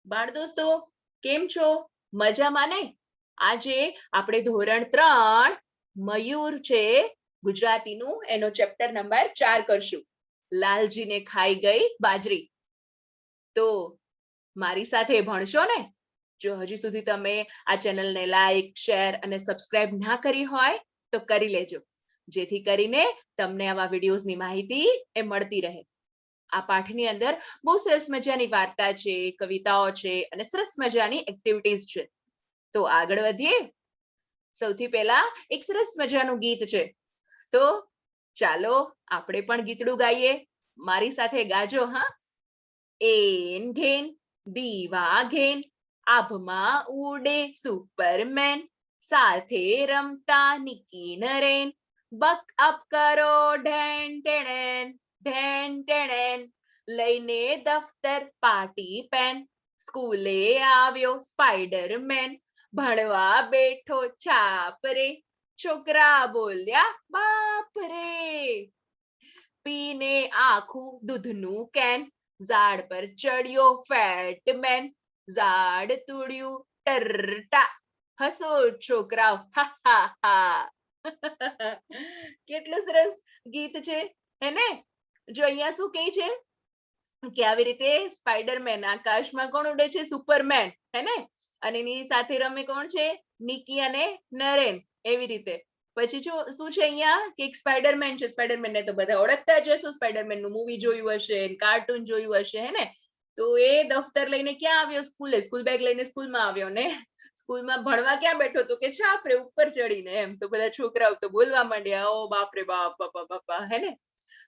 બાળ દોસ્તો કેમ છો? મજામાં ને? આજે આપણે ધોરણ 3 મયુર છે ગુજરાતીનું એનો ચેપ્ટર નંબર 4 કરશું. લાલજીને ખાઈ ગઈ બાજરી. તો મારી સાથે ભણશો ને? જો હજી સુધી તમે આ ચેનલને લાઈક, શેર અને સબસ્ક્રાઇબ ના કરી હોય તો કરી લેજો, જેથી કરીને તમને આવા વિડીયોઝની માહિતી એ મળતી રહે. આ પાઠની અંદર બહુ સરસ મજાની વાર્તા છે, કવિતાઓ છે અને સરસ મજાની એક્ટિવિટીઝ છે. તો આગળ વધીએ. સૌથી પહેલા એક સરસ મજાનું ગીત છે, તો ચાલો આપણે પણ ગીતડું ગાઈએ. મારી સાથે ગાજો હા. એન ઘેન દીવા ઘેન આભમાં ઉડે સુપરમેન, સાથે રમતા નિકી નરેન, બક અપ કરો ઢેન ટેણેન ઢેન ટેણેન, લઈને દફતર પાટી પેન, સ્કૂલે આવ્યો સ્પાઈડરમેન, ભણવા બેઠો છાપ રે, છોકરા બોલ્યા બાપ રે. પીને આખું દૂધનું કેન, ઝાડ પર ચડ્યો ફેટમેન, ઝાડ તોડ્યું ટરટા, હસો છોકરાઓ હા હા હા. કેટલું સરસ ગીત છે હેને? જો અહીંયા શું કહે છે કે આવી રીતે સ્પાઈડરમેન, આકાશમાં કોણ ઉડે છે? સુપરમેન, હેને? અને એની સાથે રમે કોણ છે? નિકી અને નરેન. એવી રીતે પછી શું છે અહીંયા કે એક સ્પાઈડરમેન છે. સ્પાઈડરમેન ને તો બધા ઓળખતા જ હશો, સ્પાઈડરમેન નું મૂવી જોયું હશે, કાર્ટૂન જોયું હશે, હેને? તો એ દફતર લઈને ક્યાં આવ્યો? સ્કૂલે. સ્કૂલ બેગ લઈને સ્કૂલમાં આવ્યો ને સ્કૂલમાં ભણવા ક્યાં બેઠો તો કે છાપરે ઉપર ચડીને. એમ તો બધા છોકરાઓ તો બોલવા માંડ્યા, ઓ બાપરે બાપ, બાપા બાપા, હેને?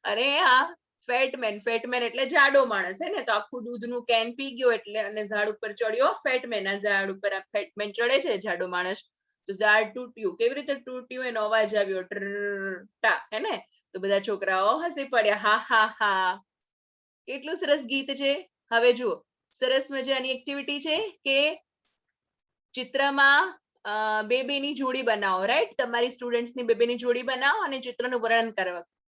અને આ ફેટમેન એટલે જાડો માણસ, હે ને? તો આખું દૂધનું કેન પી ગયો એટલે અને ઝાડ ઉપર ચડ્યો ફેટમેન. આ ઝાડ ઉપર આ ફેટમેન ચડે છે, જાડો માણસ. તો ઝાડ તૂટ્યું. કેવી રીતે તૂટ્યું? એનો અવાજ આવ્યો ટા, હે ને? તો બધા છોકરાઓ હસી પડ્યા, હા હા હા. કેટલું સરસ ગીત છે. હવે જુઓ, સરસ મજાની એક્ટિવિટી છે કે ચિત્રમાં બેબીની જોડી બનાવો. રાઈટ? તમારી સ્ટુડન્ટ્સની બેબીની જોડી બનાવો અને ચિત્રનું વર્ણન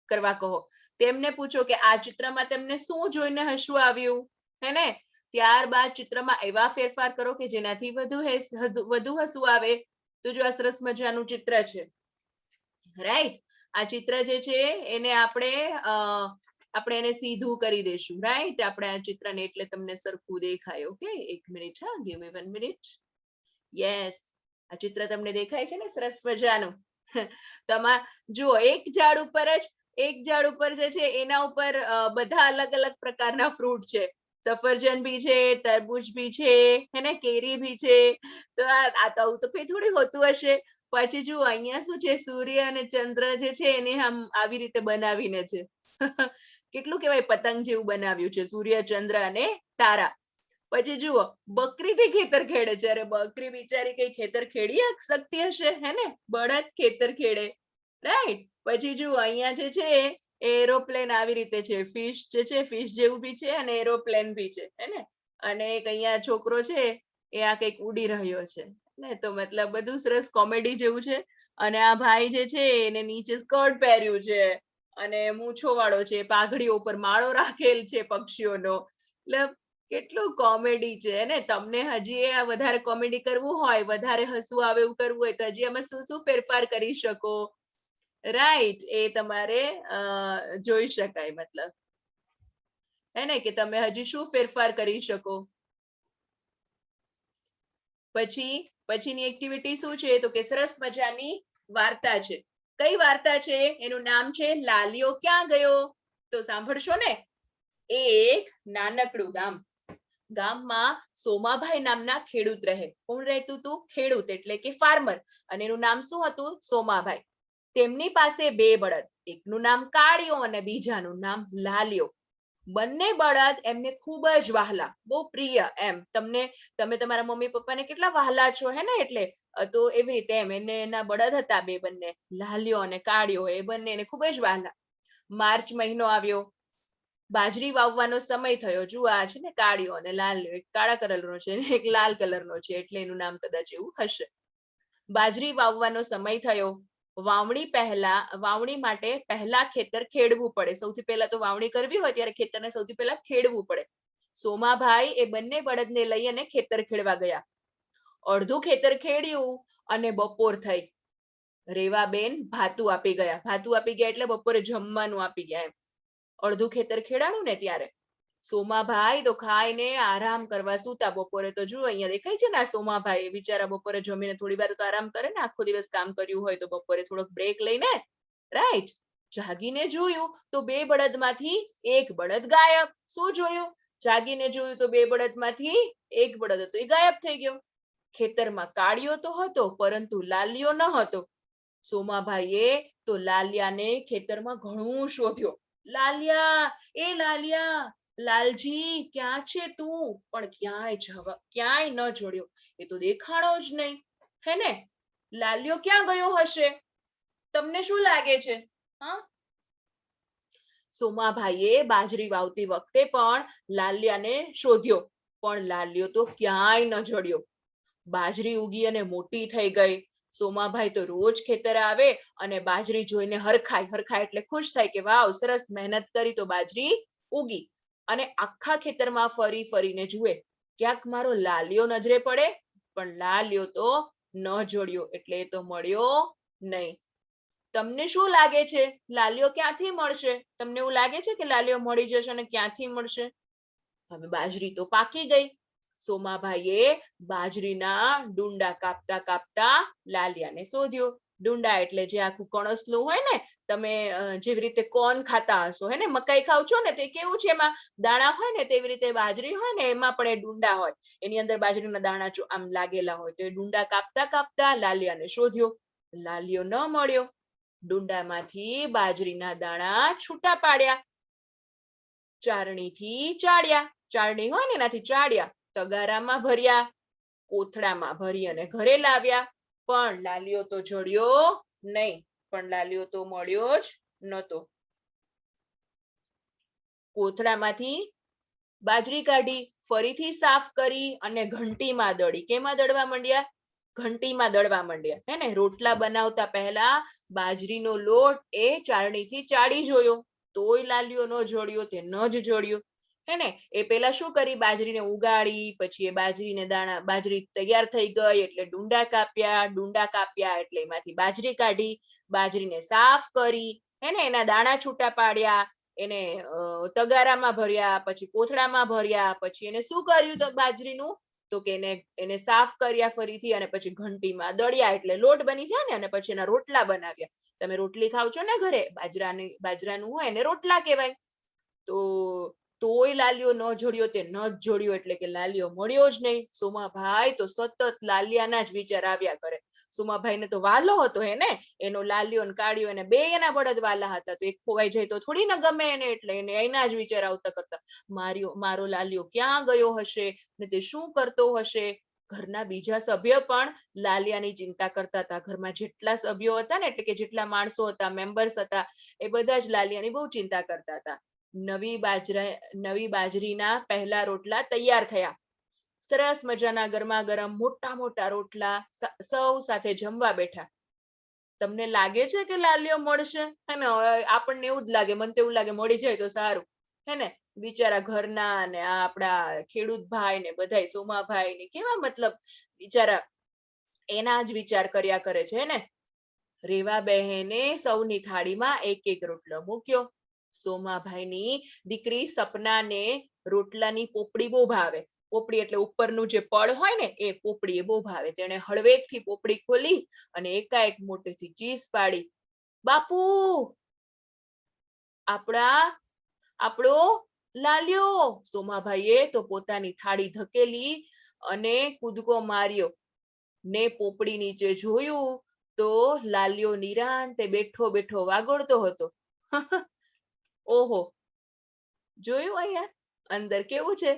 કરવા કહો. તેમને પૂછો કે આ ચિત્રમાં તેમને શું જોઈને હસવું આવ્યું, હે ને? ત્યારબાદ ચિત્રમાં એવા ફેરફાર કરો કે જેનાથી વધુ હસવું આવે. તો જો આ સરસ મજાનું ચિત્ર છે, રાઈટ? આ ચિત્ર જે છે એને આપણે એને સીધું કરી દેશું, રાઈટ? આપણે આ ચિત્રને એટલે તમને સરખું દેખાય. ઓકે, 1 મિનિટ, હા, ગીવ મી 1 મિનિટ. યસ, આ ચિત્ર તમને દેખાય છે ને સરસ મજાનું? જુઓ, એક ઝાડ ઉપર જે છે એના ઉપર બધા અલગ અલગ પ્રકારના ફ્રૂટ છે. સફરજન બી છે, તરબૂચ બી છે, હેને? કેરી બી છે. તો આ તો આવું તો કઈ થોડી હોતું હશે. પછી જુઓ, અહીંયા શું છે? સૂર્ય અને ચંદ્ર જે છે એને આમ આવી રીતે બનાવીને છે. કેટલું કહેવાય, પતંગ જેવું બનાવ્યું છે, સૂર્ય, ચંદ્ર અને તારા. પછી જુઓ, બકરીથી ખેતર ખેડે છે. અરે બકરી બિચારી કઈ ખેતર ખેડી શકતી હશે, હે ને? બળદ ખેતર ખેડે, રાઈટ? પછી જુઓ, અહીંયા જે છે એરોપ્લેન આવી રીતે છે. ફિશ જે છે, ફિશ જેવું બી છે અને એરોપ્લેન બી છે, હે ને? અને એક અહીંયા છોકરો છે એ આ કંઈક ઉડી રહ્યો છે, ને? તો મતલબ બધું સરસ કોમેડી જેવું છે. અને આ ભાઈ જે છે એને નીચે સ્કર્ટ પહેર્યું છે અને મૂછો વાળો છે, પાઘડીઓ ઉપર માળો રાખેલ છે પક્ષીઓનો. મતલબ કેટલું કોમેડી છે ને? તમને હજી વધારે કોમેડી કરવું હોય, વધારે હસવું આવે એવું કરવું હોય તો હજી આમાં શું શું ફેરફાર કરી શકો, રાઈટ? એ તમારે જોઈ શકાય, મતલબ, હે ને? કે તમે હજી શું ફેરફાર કરી શકો. પછીની એક્ટિવિટી શું છે તો કે સરસ મજાની વાર્તા છે. કઈ વાર્તા છે? એનું નામ છે લાલિયો ક્યાં ગયો. તો સાંભળશો ને. એક નાનકડું ગામમાં સોમાભાઈ નામના ખેડૂત રહે. કોણ રહેતું હતું? ખેડૂત એટલે કે ફાર્મર. અને એનું નામ શું હતું? સોમાભાઈ. તેમની પાસે 2 બળદ. એકનું નામ કાળિયો અને બીજાનું નામ લાલિયો. બંને બળદ એમને ખૂબ જ વહાલા, બહુ પ્રિય. એમ તમે તમારા મમ્મી પપ્પાને કેટલા વહાલા છો, હે ને? એટલે તો એવી રીતે એમ એના બળદ હતા 2, બંને, લાલિયો અને કાળિયો. એ બંને એને ખૂબ જ વહાલા. માર્ચ મહિનો આવ્યો, બાજરી વાવવાનો સમય થયો. જુઓ, આ છે ને કાળિયો અને લાલિયો. એક કાળા કલરનો છે ને એક લાલ કલરનો છે, એટલે એનું નામ કદાચ એવું હશે. બાજરી વાવવાનો સમય થયો. વાવણી માટે પહેલા ખેતર ખેડવું પડે. સૌથી પહેલા તો વાવણી કરવી હોય ત્યારે ખેતરને સૌથી પહેલા ખેડવું પડે. સોમાભાઈ એ બંને બળદને લઈ અને ખેતર ખેડવા ગયા. અડધું ખેતર ખેડ્યું અને બપોર થઈ. રેવાબેન ભાતું આપી ગયા. ભાતું આપી ગયા એટલે બપોરે જમવાનું આપી ગયા એમ. અડધું ખેતર ખેડાણું ને ત્યારે સોમાભાઈ તો ખાઈને આરામ કરવા સૂતા. બપોરે તો જુઓ અહીંયા દેખાય છે ને આ સોમાભાઈ બિચારા બપોરે જમીને થોડી વાર તો આરામ કરે ને, આખો દિવસ કામ કર્યું હોય તો બપોરે થોડોક બ્રેક લઈને રાઈટ જાગીને જોયું તો બે બળદમાંથી એક બળદ ગાયબ. શું જોયું? જાગીને જોયું તો બે બળદમાંથી એક બળદ હતો એ ગાયબ થઈ ગયો. ખેતરમાં કાળિયો તો હતો પરંતુ લાલિયો ન હતો. સોમાભાઈએ તો લાલિયાને ખેતરમાં ઘણું શોધ્યો. લાલિયા, એ લાલિયા, લાલજી ક્યાં છે તું? પણ ક્યાંય ન જોડ્યો. એ તો દેખાણો જ નહીં. હે ને? લાલિયો ક્યાં ગયો હશે? તમને શું લાગે છે? હા, સોમાભાઈએ બાજરી વાવતી વખતે પણ લાલિયાને શોધ્યો, પણ લાલિયો તો ક્યાંય ન જડ્યો. બાજરી ઉગી અને મોટી થઈ ગઈ. સોમાભાઈ તો રોજ ખેતરે આવે અને બાજરી જોઈને હરખાય એટલે ખુશ થાય કે વાવ, સરસ મહેનત કરી તો બાજરી ઉગી. અને આખા ખેતરમાં ફરીને જુએ ક્યાંક મારો લાલિયો નજરે પડે, પણ લાલિયો તો ન જોડ્યો એટલે એ તો મળ્યો નહીં. તમને શું લાગે છે? લાલિયો ક્યાંથી મળશે? તમને એવું લાગે છે કે લાલિયો મળી જશે અને ક્યાંથી મળશે? હવે બાજરી તો પાકી ગઈ. સોમાભાઈએ બાજરીના ડુંડા કાપતા લાલિયાને શોધ્યો. ડુંડા એટલે જે આખું કણસલું હોય ને, તમે જેવી રીતે કોર્ન ખાતા હશો, હે ને, મકાઈ ખાવ છો ને, તે કેવું છે એમાં દાણા હોય ને, તેવી રીતે બાજરી હોય ને એમાં પણ એ ડુંડા હોય, એની અંદર બાજરીના દાણા આમ લાગેલા હોય. તો એ ડુંડા કાપતા લાલિયાને શોધ્યો. લાલિયો ન મળ્યો. ડુંડામાંથી બાજરીના દાણા છૂટા પાડ્યા. ચારણીથી ચાળ્યા. ચાળણી હોય ને એનાથી ચાળ્યા. તગારામાં ભર્યા. કોથળામાં ભરી અને ઘરે લાવ્યા. પણ લાલિયો તો જડ્યો નહીં. પણ લાલિયો તો મળ્યો જ નતો. કોથળામાંથી બાજરી કાઢી, ફરીથી સાફ કરી અને ઘંટીમાં દળી. કેમાં દળવા માંડ્યા? ઘંટીમાં દળવા માંડ્યા. હે ને? રોટલા બનાવતા પહેલા બાજરીનો લોટ એ ચાળણીથી ચાળી જોયો, તોય લાલિયો ન જોડ્યો. તે ન જ જોડ્યો. હે ને? એ પેલા શું કરી? બાજરીને ઉગાડી, પછી એ બાજરી તૈયાર થઈ ગઈ એટલે ડુંડા કાપ્યા એટલે એમાંથી બાજરી કાઢી, બાજરીને સાફ કરી, હે ને, એના દાણા છૂટા પાડ્યા, એને તગારામાં ભર્યા, પછી કોથળામાં ભર્યા, પછી એને શું કર્યું? તો બાજરીનું તો કે એને સાફ કર્યા ફરીથી અને પછી ઘંટીમાં દળ્યા એટલે લોટ બની જાય ને, અને પછી એના રોટલા બનાવ્યા. તમે રોટલી ખાવ છો ને ઘરે, બાજરાનું હોય એને રોટલા કહેવાય. તોય લાલિયો ન જોડ્યો. તે ન જ જોડ્યો એટલે કે લાલિયો મળ્યો જ નહીં. સોમાભાઈ તો સતત લાલિયાના જ વિચાર આવ્યા કરે. સોમાભાઈને તો વાલો હતો, હે ને, એનો લાલિયો ને કાળિયો, એને બે એના બળદ વાલા હતા. તો એક ખોવાઈ જાય તો થોડી ના ગમે એને, એટલે એને એના જ વિચાર આવતા કરતા મારો લાલિયો ક્યાં ગયો હશે ને તે શું કરતો હશે? ઘરના બીજા સભ્ય પણ લાલિયાની ચિંતા કરતા હતા. ઘરમાં જેટલા સભ્યો હતા ને, એટલે કે જેટલા માણસો હતા, મેમ્બર્સ હતા, એ બધા જ લાલિયાની બહુ ચિંતા કરતા હતા. નવી બાજરીના પહેલા રોટલા તૈયાર થયા. સરસ મજાના ગરમા ગરમ મોટા રોટલા. સૌ સાથે જમવા બેઠા. તમને લાગે છે કે લાલિયો મળશે? હે ને? આપણને એવું જ લાગે, મને તો એવું લાગે મળી જાય તો સારું. હે ને? બિચારા ઘરના અને આપણા ખેડૂત ભાઈ ને બધા સોમાભાઈ ને કેવા, મતલબ બિચારા એના જ વિચાર કર્યા કરે છે. ને રેવા બહેને સૌની થાળીમાં એક રોટલો મૂક્યો. સોમાભાઈની દીકરી સપનાને રોટલાની પોપડી બહુ ભાવે. પોપડી એટલે ઉપરનું જે પડ હોય ને, એ પોપડી એ બહુ ભાવે. તેણે હળવેકથી પોપડી ખોલી અને એકાએક મોટેથી ચીસ પાડી. બાપુ, આપણો લાલિયો! સોમાભાઈએ તો પોતાની થાળી ધકેલી અને કૂદકો માર્યો ને પોપડી નીચે જોયું તો લાલિયો નિરાંતે બેઠો વાગોળતો હતો. ઓહો, જોયું અહીંયા અંદર કેવું છે?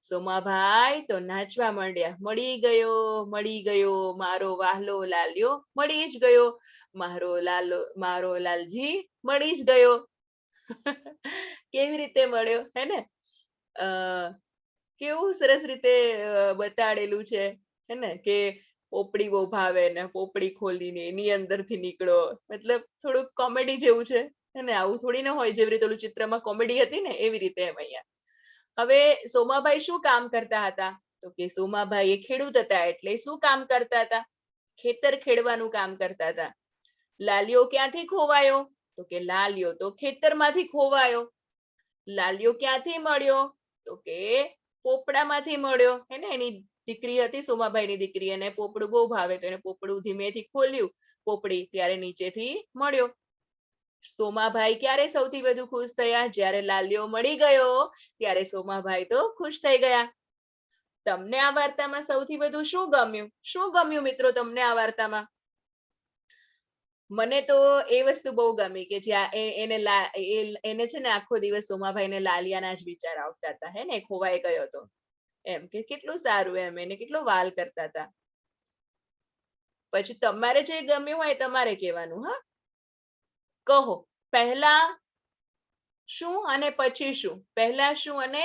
સોમાભાઈ તો નાચવા માંડ્યા. મળી ગયો મારો વહાલો લાલિયો, મળી જ ગયો મારો લાલજી, મળી જ ગયો. કેવી રીતે મળ્યો? હે ને? કેવું સરસ રીતે બતાડેલું છે, હે ને, કે પોપડી બહુ ભાવે ને પોપડી ખોલીને એની અંદરથી નીકળો. મતલબ થોડુંક કોમેડી જેવું છે. હે ને? આવું થોડી ના હોય જેવી રીતે ઓલું ચિત્રમાં કોમેડી હતી ને, એવી રીતે એમ અહીંયા. હવે સોમાભાઈ શું કામ કરતા હતા? તો કે સોમાભાઈ એ ખેડૂત હતા એટલે શું કામ કરતા હતા? ખેતર ખેડવાનું કામ કરતા હતા. લાલિયો ક્યાંથી ખોવાયો? તો કે લાલિયો તો ખેતરમાંથી ખોવાયો. લાલિયો ક્યાંથી મળ્યો? તો કે પોપડામાંથી મળ્યો. હે ને, એની દીકરી હતી સોમાભાઈની દીકરી, અને પોપડું બહુ ભાવે તો એને પોપડું ધીમેથી ખોલ્યું પોપડી, ત્યારે નીચેથી મળ્યો. સોમાભાઈ ક્યારે સૌથી વધુ ખુશ થયા? જ્યારે લાલિયો મળી ગયો ત્યારે સોમાભાઈ તો ખુશ થઈ ગયા. તમને આ વાર્તામાં સૌથી વધુ શું ગમ્યું? શું ગમ્યું મિત્રો તમને આ વાર્તામાં? મને તો એ વસ્તુ બહુ ગમી કે જ્યાં એને છે ને આખો દિવસ સોમાભાઈને લાલિયાના જ વિચાર આવતા હતા. હે ને, ખોવાઈ ગયો હતો એમ, કે કેટલું સારું, એમ એને કેટલો વાલ કરતા હતા. પછી તમારે જે ગમ્યું હોય તમારે કહેવાનું. હા, કહો પહેલા શું અને પછી શું? પહેલા શું અને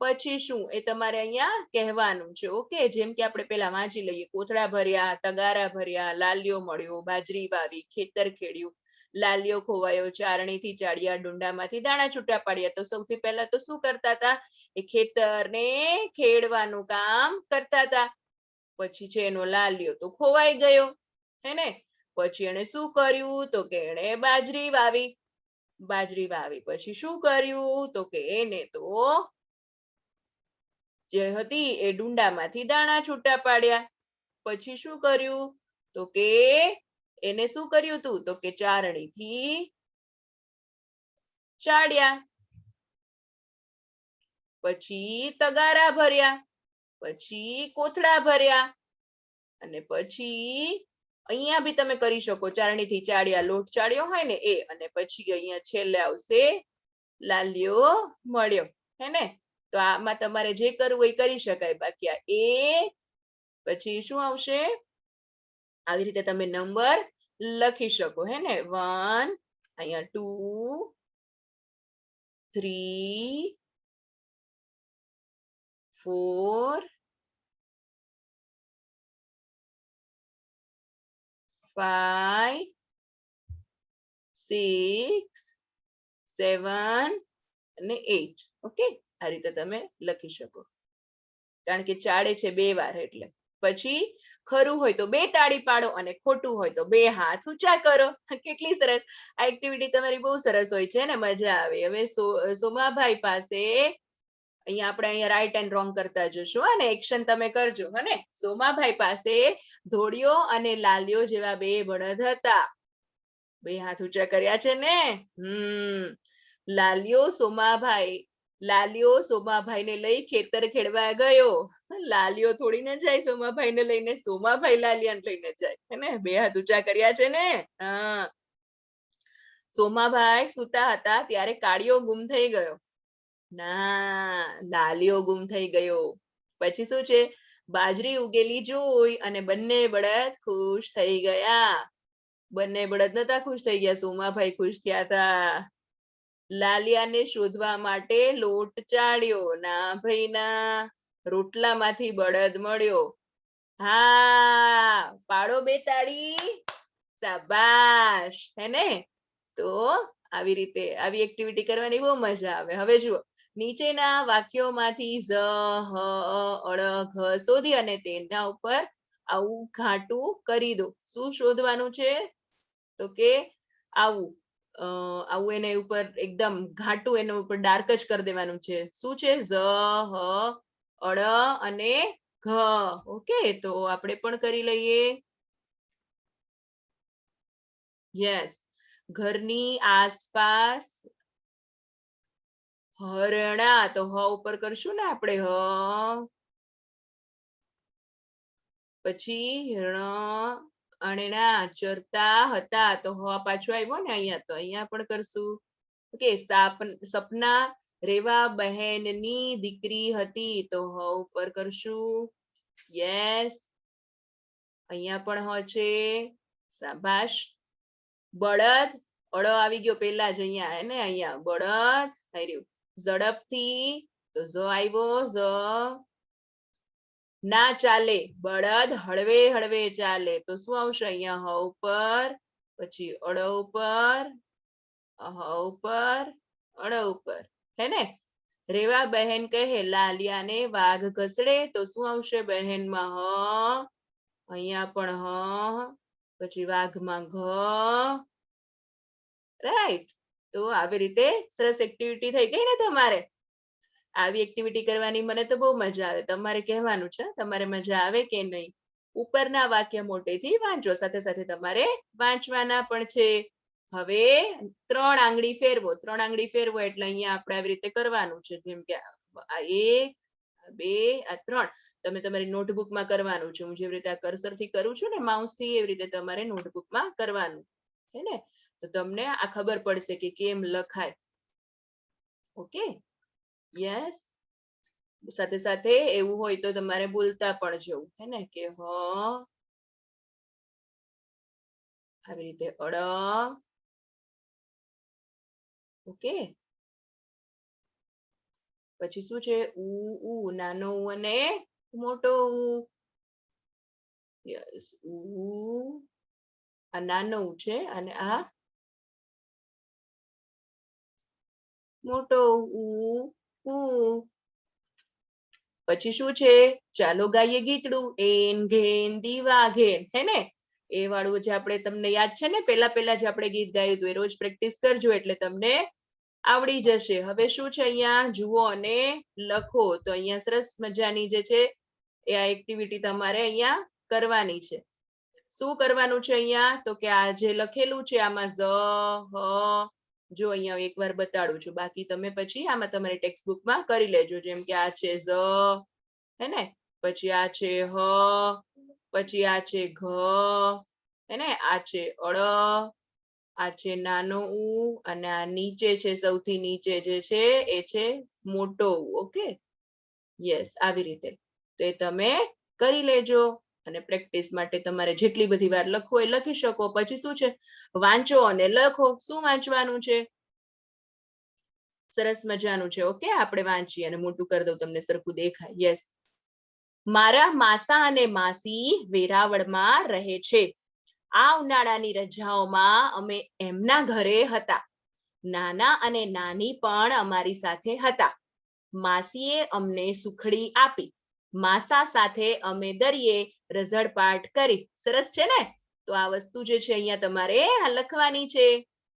પછી શું એ તમારે અહીંયા કહેવાનું છે. ઓકે, જેમ કે આપણે પેલા વાંચી લઈએ. કોથળા ભર્યા, તગારા ભર્યા, લાલિયો મળ્યો, બાજરી વાવી, ખેતર ખેડ્યું, લાલિયો ખોવાયો, ચારણીથી ચાળ્યા, ડુંડામાંથી દાણા છૂટા પાડ્યા. તો સૌથી પહેલા તો શું કરતા હતા? એ ખેતરને ખેડવાનું કામ કરતા હતા. પછી છે એનો લાલિયો તો ખોવાઈ ગયો. હે ને, પછી એને શું કર્યું? તો કે એને બાજરી વાવી. બાજરી વાવી પછી શું કર્યું? તો કે એને તો જે હતી એ ડુંડામાંથી દાણા છૂટા પાડ્યા. પછી શું કર્યું? તો કે એને શું કર્યું તું? તો કે ચારણીથી ચાળ્યા. પછી તગારા ભર્યા, પછી કોથળા ભર્યા, અને પછી અહીંયા બી તમે કરી શકો. ચારણીથી ચાળ્યા, લોટ ચાળ્યો હોય ને એ, અને પછી અહીંયા છેલ્લે આવશે લાલિયો મળ્યો. હે ને, તો આમાં તમારે જે કરવું એ કરી શકાય. બાકી આ એક, પછી શું આવશે? આવી રીતે તમે નંબર લખી શકો. હે ને, 1, અહીંયા 2, 3, 4, 5, 6, 7 અને 8. ઓકે, આ રીતે તમે લખી શકો. કારણ કે ચાળે છે 2 વાર એટલે. પછી ખરું હોય તો 2 તાળી પાડો, અને ખોટું હોય તો 2 હાથ ઊંચા કરો. કેટલી સરસ આ એક્ટિવિટી તમારી, બહુ સરસ હોય છે ને, મજા આવે. હવે સોમાભાઈ પાસે અહીંયા રાઈટ એન્ડ રોંગ કરતા જશો, અને એક્શન તમે કરજો. હને, સોમાભાઈ પાસે ધોળિયો અને લાલિયો જેવા 2 બળદ હતા. 2 હાથ ઊંચા કર્યા છે ને. લાલિયો સોમાભાઈને લઈ ખેતર ખેડવા ગયો. લાલિયો થોડી ને જાય સોમાભાઈને લઈને, સોમાભાઈ લાલિયાને લઈને જાય. હે, 2 હાથ ઊંચા કર્યા છે ને. હા, સોમાભાઈ સૂતા હતા ત્યારે કાળિયો ગુમ થઈ ગયો. ના, લાલિયો ગુમ થઈ ગયો. પછી શું છે? બાજરી ઉગેલી જોઈ અને બંને બળદ ખુશ થઈ ગયા. બંને બળદ નતા ખુશ થઈ ગયા, સોમાભાઈ ખુશ થયા હતા. લાલિયાને શોધવા માટે લોટ ચાળ્યો. ના ભાઈ ના, રોટલામાંથી બળદ મળ્યો. હા, પાડો 2 તાળી. શાબાશ. હે ને, તો આવી રીતે આવી એક્ટિવિટી કરવાની બહુ મજા આવે. હવે જુઓ, નીચેના વાક્યોમાંથી ઝ, હ, અળ, ઘ શોધી અને તેના ઉપર આવું ઘાટું કરી દો. શું શોધવાનું છે? તો કે આવું આવું એને ઉપર એકદમ ઘાટું, એના ઉપર ડાર્ક જ કરી દેવાનું છે. શું છે? ઝ, હ, અળ અને ઘ. ઓકે, તો આપણે પણ કરી લઈએ. યસ, ઘરની આસપાસ હરણા, તો હ ઉપર કરશું ને આપણે. હ, પછી અણેના ચરતા હતા, તો હ પાછું આવ્યો ને અહીંયા, તો અહીંયા પણ કરશું. ઓકે, સપના રેવા બહેનની દીકરી હતી, તો હ ઉપર કરશું. યસ, અહીંયા પણ હ છે. શાબાશ. બળદ, અળ આવી ગયો પેલા જ અહીંયા. હે ને, અહીંયા બળદ થઈ રહ્યું. ઝડપથી, તો ઝ આવ્યો. ઝ. ના ચાલે, બળદ હળવે હળવે ચાલે, તો શું આવશે અહીંયા? હ ઉપર, પછી અળ ઉપર, હ ઉપર, અળ ઉપર. હે ને, રેવા બહેન કહે લાલિયાને વાઘ ઘસડે તો શું આવશે બહેનમાં હ, અહીંયા પણ હ, પછી વાઘમાં ઘ, રાઈટ. તો આવી રીતે સરસ એક્ટિવિટી થઈ ગઈ ને તમારે. આવી એક્ટિવિટી કરવાની મને તો બહુ મજા આવે. તમારે કહેવાનું છે તમારે મજા આવે કે નહીં. ઉપરના વાક્ય મોટેથી વાંચો, સાથે સાથે તમારે વાંચવાના પણ છે. હવે 3 આંગળી ફેરવો. 3 આંગળી ફેરવો એટલે અહીંયા આપણે આવી રીતે કરવાનું છે. જેમ કે આ 1 2 આ 3 તમે તમારી નોટબુકમાં કરવાનું છે. હું જેવી રીતે આ કર્સરથી કરું છું ને માઉસથી, એવી રીતે તમારે નોટબુકમાં કરવાનું છે ને. તો તમને આ ખબર પડશે કે કેમ લખાય. Okay, yes. સાથે સાથે એવું હોય તો તમારે બોલતા પણ જવું હે ને કે હ આવી રીતે અડ. ઓકે, પછી શું છે ઉ ઉ, નાનો ઉ અને મોટો ઉ. યસ, ઉ આ નાનો ઉ છે અને આ મોટો ઉ ઉ. પછી શું છે ચાલો ગાઈએ ગીતડું એન ઘેન દીવા ઘેન, હે ને. એ વાળું જે આપણે તમને યાદ છે ને પેલા જે આપણે ગીત ગાયું હતું એ રોજ પ્રેક્ટિસ કરજો એટલે તમને આવડી જશે. હવે શું છે અહીંયા જુઓ અને લખો. તો અહીંયા સરસ મજાની જે છે એ આ એક્ટિવિટી તમારે અહીંયા કરવાની છે. શું કરવાનું છે અહીંયા તો કે આ જે લખેલું છે આમાં ઝ હ, જો અહીંયા એકવાર બતાડું છું, બાકી તમે પછી આમાં તમારી ટેક્સ્ટબુકમાં કરી લેજો. જેમ કે આ છે ઝ, હે ને, પછી આ છે હ, પછી આ છે ઘ, હે ને, આ છે અડ, આ છે નાનો ઉ અને આ નીચે છે સૌથી નીચે જે છે એ છે મોટો ઉ. ઓકે, યસ, આવી રીતે. તો એ તમે કરી લેજો અને પ્રેક્ટિસ માટે તમારે જેટલી બધી વાર લખો એ લખી શકો. પછી શું છે વાંચો અને લખો. શું વાંચવાનું છે? સરસ મજાનું છે. ઓકે, આપણે વાંચીએ અને મોટું કરી દઉં તમને સરખું દેખાય. યસ. મારા માસા અને માસી વેરાવળમાં રહે છે. આ ઉનાળાની રજાઓમાં અમે એમના ઘરે હતા. નાના અને નાની પણ અમારી સાથે હતા. માસીએ અમને સુખડી આપી. માસા સાથે અમે દરિયે રઝળપાટ કરી. સરસ છે ને. તો આ વસ્તુ જે છે અહીંયા તમારે લખવાની છે.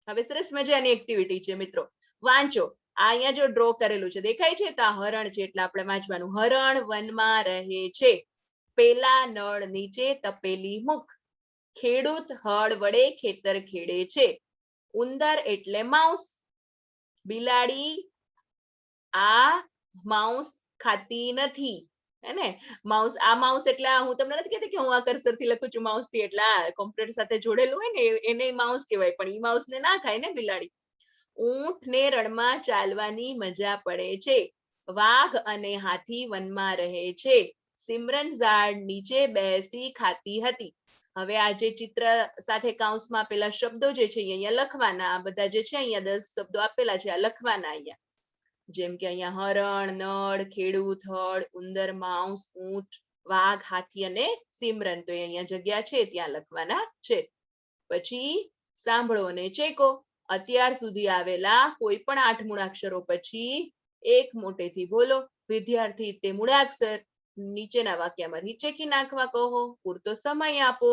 હવે સરસ મજાની એક્ટિવિટી છે મિત્રો. વાંચો. આ અહીંયા જો ડ્રો કરેલું છે દેખાય છે, તો આ હરણ છે એટલે આપણે વાંચવાનું. હરણ વનમાં રહે છે. પેલા નળ નીચે તપેલી મુખ. ખેડૂત હળ વડે ખેતર ખેડે છે. ઉંદર એટલે માઉસ. બિલાડી આ માઉસ ખાતી નથી, હે ને. માઉસ, આ માઉસ એટલે હું તમને નથી કહેતી કે હું આ કર્સરથી લખું છું માઉસ થી, એટલે આ કોમ્પ્યુટર સાથે જોડેલું હોય ને એને માઉસ કહેવાય, પણ ઈ માઉસ ને ના ખાય ને બિલાડી. ઊંટ ને રણમાં ચાલવાની મજા પડે છે. વાઘ અને હાથી વનમાં રહે છે. સિમરન ઝાડ નીચે બેસી ખાતી હતી. હવે આ જે ચિત્ર સાથે કૌંસમાં પેલા શબ્દો જે છે અહીંયા લખવાના. આ બધા જે છે અહીંયા 10 શબ્દો આપેલા છે આ લખવાના અહીંયા. જેમ કે અહીંયા હરણ, નળ, ખેડૂત, હળ, ઉંદર, માઉસ, ઊંટ, વાઘ, હાથી અને સિમરન. તો અહીંયા જગ્યા છે ત્યાં લખવાના છે. પછી સાંભળો અને ચેકો. અત્યાર સુધી આવેલા કોઈ પણ 8 મૂળાક્ષરો પછી એક મોટેથી બોલો. વિદ્યાર્થી તે મૂળાક્ષર નીચેના વાક્યમાંથી ચેકી નાખવા કહો. પૂરતો સમય આપો.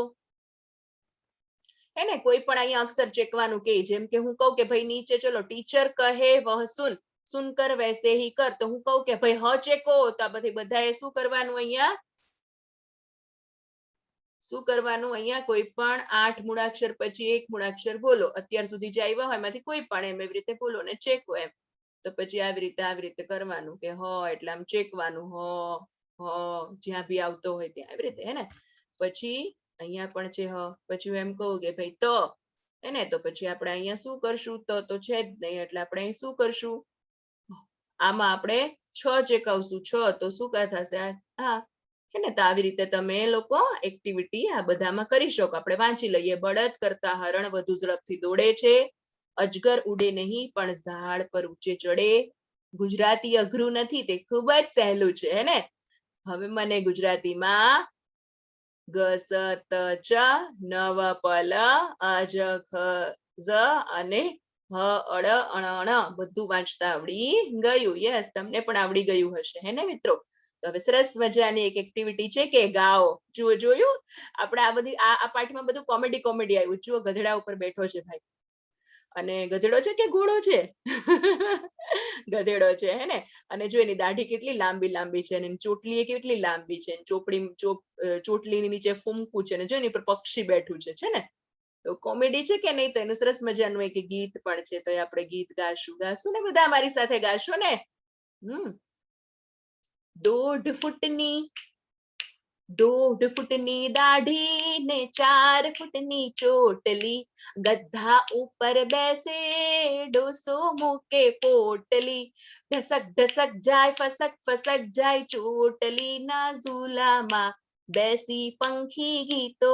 હે ને, કોઈ પણ અહીંયા અક્ષર ચેકવાનું કે. જેમ કે હું કહું કે ભાઈ નીચે ચલો ટીચર કહે વહ સુન, સુનકર વૈસે હી કર. તો હું કહું કે ભાઈ હ ચેકો, તો આ બધાએ શું કરવાનું અહીંયા? શું કરવાનું અહીંયા? કોઈ પણ 8 મૂળાક્ષર પછી એક મૂળાક્ષર બોલો. અત્યાર સુધી જે આવ્યા હોય એમાંથી કોઈ પણ એમ એવી રીતે બોલો ને ચેકો એમ. તો પછી આવી રીતે કરવાનું કે હ એટલે આમ ચેકવાનું. હ જ્યાં બી આવતો હોય ત્યાં આવી રીતે, હે ને. પછી અહીંયા પણ છે હ. પછી હું એમ કહું કે ભાઈ ત, હે ને, તો પછી આપણે અહીંયા શું કરશું? તો છે જ નહીં એટલે આપણે અહીં શું કરશું? આમાં આપણે 6 ચેકવશું. 6 તો શું થશે? હા, હે ને. તો આવી રીતે તમે લોકો એક્ટિવિટી આ બધામાં કરી શકો. આપણે વાંચી લઈએ. બળદ કરતા હરણ વધુ ઝડપથી દોડે છે. અજગર ઉડે નહીં પણ ઝાડ પર ઊંચે ચડે. ગુજરાતી અઘરું નથી, તે ખૂબ જ સહેલું છે, હે ને. હવે મને ગુજરાતીમાં ગ સ ત ચ નવ પલ અજ ખ ઝ અને હ અડ અણ અણ બધું વાંચતા આવડી ગયું. યસ, તમને પણ આવડી ગયું હશે હે ને મિત્રો? તો હવે સરસ મજાની એક એક્ટિવિટી છે કે ગાઓ. જુઓ, જોયું આપણે આ બધી આ પાઠમાં બધું કોમેડી કોમેડી આવ્યું. જુઓ, ગધેડા ઉપર બેઠો છે ભાઈ, અને ગધેડો છે કે ઘોડો છે? ગધેડો છે હે ને? અને જો એની દાઢી કેટલી લાંબી લાંબી છે, અને ચોટલી કેટલી લાંબી છે, ચોટલીની નીચે ફૂમકું છે, ને જો એની પર પક્ષી બેઠું છે ને? તો કોમેડી છે કે નહીં? તો એનું સરસ મજાનું એક ગીત પણ છે, તો આપણે ગીત ગાશું ને બધા અમારી સાથે ગાશો ને? દોઢ ફૂટની દાઢી ને 4 ફૂટની ચોટલી, ગધા ઉપર બેસે ડોસો મૂકે પોટલી, ઢસક ઢસક જાય ફસક જાય ચોટલી ના ઝૂલામાં, બેસી પંખી ગીતો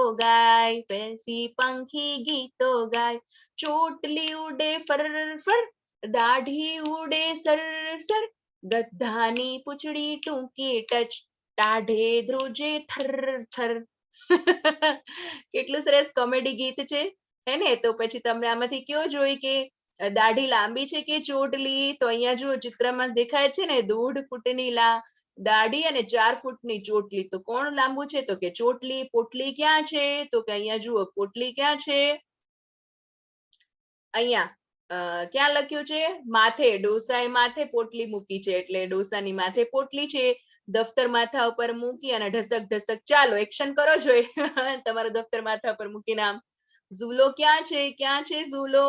ગાય, ચોટલી ઉડે ફર ફર, દાઢી ઉડે સર સર, ગધાની પૂંછડી ટૂંકી ટચ, ટાઢે ધ્રુજે થર થર. કેટલું સરસ કોમેડી ગીત છે હે ને? તો પછી તમને આમાંથી કયો જોઈ કે દાઢી લાંબી છે કે ચોટલી? તો અહીંયા જુઓ ચિત્રમાં દેખાય છે ને, 1.5 ફૂટની દાઢી અને 4 ફૂટની ચોટલી. તો કોણ લાંબુ છે? તો કે ચોટલી. પોટલી ક્યાં છે? તો કે અહીંયા જુઓ, પોટલી ક્યાં છે? અહીંયા ક્યાં લખ્યું છે? માથે. ડોસાએ માથે પોટલી મૂકી છે, એટલે ડોસાની માથે પોટલી છે. દફતર માથા ઉપર મૂકી અને ઢસક ઢસક ચાલો એક્શન કરો જોઈએ. તમારું દફતર માથા ઉપર મૂકીને આમ. ઝૂલો ક્યાં છે ઝૂલો?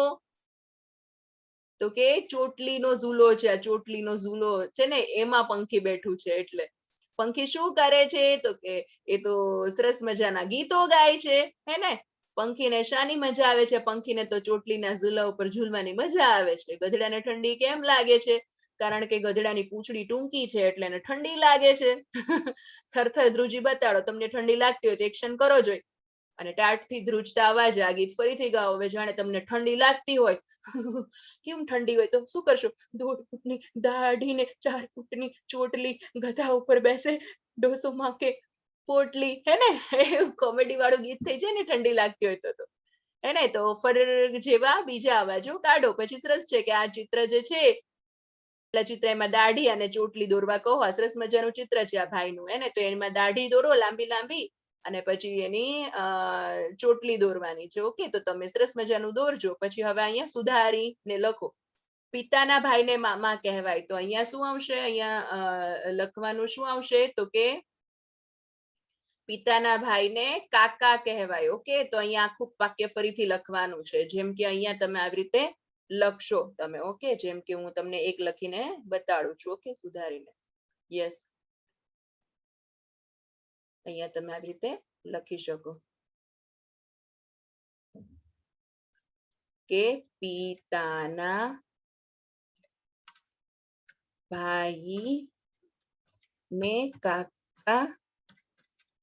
તો કે ચોટલીનો ઝૂલો છે. આ ચોટલીનો ઝૂલો છે ને, એમાં પંખી બેઠું છે. એટલે પંખી શું કરે છે? તો કે એ તો સરસ મજાના ગીતો ગાય છે હે ને? પંખીને શાની મજા આવે છે? પંખીને તો ચોટલીના ઝૂલા ઉપર ઝૂલવાની મજા આવે છે. ગધેડાને ઠંડી કેમ લાગે છે? કારણ કે ગધેડાની પૂંછડી ટૂંકી છે, એટલે એને ઠંડી લાગે છે. થરથર ધ્રુજી બતાડો. તમને ઠંડી લાગતી હોય તો એક્શન કરો જોઈએ. અને ટાટથી ધ્રુજતા અવાજે આ ગીત ફરીથી ગાઓ. હવે જાણે તમને ઠંડી લાગતી હોય. કેમ ઠંડી હોય તો શું કરશો? 1.5 ફૂટની દાઢી ને 4 ફૂટની ચોટલી, ગધા ઉપર બેસે ડોસો માકે પોટલી, હે ને? એવું કોમેડી વાળું ગીત થઈ જાય ને ઠંડી લાગતી હોય તો હે ને? તો ફર જેવા બીજા અવાજો કાઢો. પછી સરસ છે કે આ ચિત્ર જે છે, ચિત્ર એમાં દાઢી અને ચોટલી દોરવા કહો. સરસ મજાનું ચિત્ર છે આ ભાઈનું હે ને? તો એમાં દાઢી દોરો લાંબી લાંબી, અને પછી એની ચોટલી દોરવાની છે. ઓકે, તો તમે સરસ મજાનું દોરજો. પછી હવે અહીંયા સુધારીને લખો. પિતાના ભાઈને મામા કહેવાય. તો અહીંયા શું આવશે? અહીંયા લખવાનું શું આવશે? તો કે પિતાના ભાઈને કાકા કહેવાય. ઓકે, તો અહીંયા આખું વાક્ય ફરીથી લખવાનું છે, જેમ કે અહીંયા તમે આવી રીતે લખશો તમે. ઓકે, જેમ કે હું તમને એક લખીને બતાડું છું. ઓકે, સુધારીને. યસ, અહીંયા તમે આવી રીતે લખી શકો કે પિતાના ભાઈ ને કાકા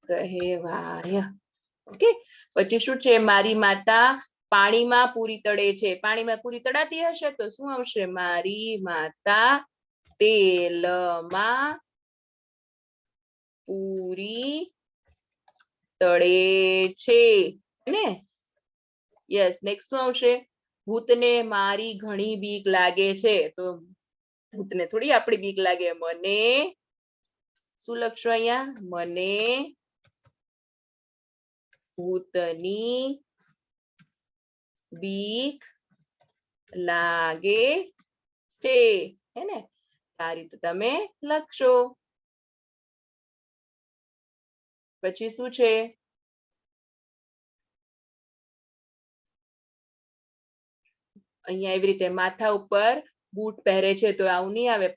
કહેવાય. ઓકે, પછી શું છે? મારી માતા પાણીમાં પૂરી તળે છે. પાણીમાં પૂરી તળાતી હશે તો શું આવશે? મારી માતા તેલમાં પૂરી તળે છે ને? યસ, નેક્સ્ટ શું આવશે? ભૂતને મારી ઘણી બીક લાગે છે. તો ભૂતને થોડી આપણી બીક લાગે. મને શું લખશો અહીંયા? મને ભૂતની બીક લાગે છે, હે ને? આ રીતે તમે લખશો. પછી શું છે? અહીંયા એવી રીતે માથા ઉપર બૂટ પહેરે છે, તો આવું નહીં આવે.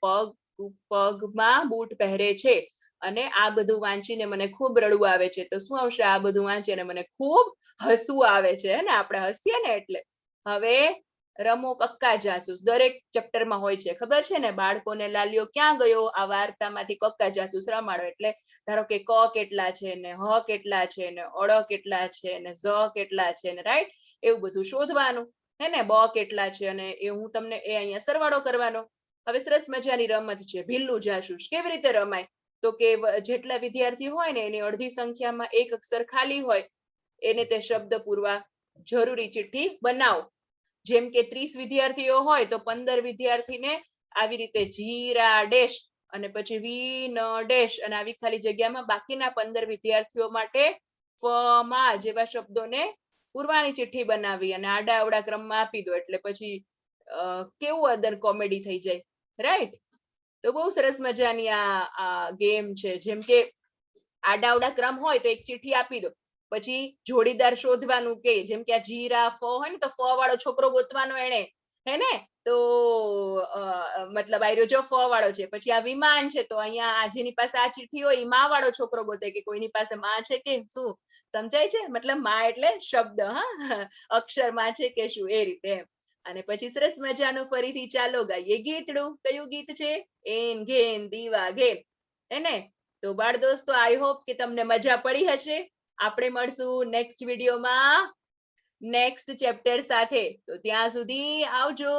પગમાં બૂટ પહેરે છે, અને આ બધું વાંચીને મને ખૂબ રડવું આવે છે. તો શું આવશે? આ બધું વાંચીને મને ખૂબ હસવું આવે છે, ને? આપણે હસીએ ને એટલે. હવે રમો કક્કા જાસૂસ. દરેક ચેપ્ટરમાં હોય છે, ખબર છે ને? બાળકોને લાલ્યો ક્યાં ગયો? આ વાર્તામાંથી કક્કા જાસૂસ રમાડો. એટલે ધારો કે ક કેટલા છે, ને હ કેટલા છે, ને અળ કેટલા છે, ને ઝ કેટલા છે, ને રાઈટ, એવું બધું શોધવાનું હે ને? બ કેટલા છે, અને એ હું તમને એ અહીંયા સરવાળો કરવાનો. હવે સરસ મજાની રમત છે ભીલ્લું જાસૂસ. કેવી રીતે રમાય? તો કે જેટલા વિદ્યાર્થી હોય ને, એની અડધી સંખ્યામાં એક અક્ષર ખાલી હોય, એને તે શબ્દ પૂરવા જરૂરી ચિઠ્ઠી બનાવો. જેમ કે 30 વિદ્યાર્થીઓ હોય તો 15 વિદ્યાર્થીને આવી રીતે જીરા ડેશ અને પછી વી ન ડેશ અને આવી ખાલી જગ્યામાં બાકીના 15 વિદ્યાર્થીઓ માટે ફમાં જેવા શબ્દોને પૂરવાની ચિઠ્ઠી બનાવી અને આડા અવડા ક્રમમાં આપી દો એટલે પછી કેવું અદર કોમેડી થઈ જાય, રાઈટ? તો બહુ સરસ મજાની આ ગેમ છે. જેમ કે આડાઅવડા ક્રમ હોય તો એક ચિઠ્ઠી આપી દો, પછી જોડીદાર શોધવાનું કે જેમ કે આ જીરા ફ હોય ને તો ફ વાળો છોકરો ગોતવાનો એને, હે ને? તો મતલબ આ જો ફ વાળો છે, પછી આ વિમાન છે તો અહીંયા આ જેની પાસે આ ચિઠ્ઠી હોય ઈ માં વાળો છોકરો ગોતે કે કોઈની પાસે માં છે કે શું, સમજાય છે? મતલબ માં એટલે શબ્દ, હા, અક્ષર માં છે કે શું, એ રીતે. અને પછી સરસ મજાનું ફરીથી ચાલો ગાઈએ ગીતડું. કયું ગીત છે? એન ઘેન દીવા ઘેન, હે ને? તો બાળ દોસ્તો, આઈ હોપ કે તમને મજા પડી હશે. આપણે મળશું નેક્સ્ટ વિડીયોમાં નેક્સ્ટ ચેપ્ટર સાથે. તો ત્યાં સુધી આવજો.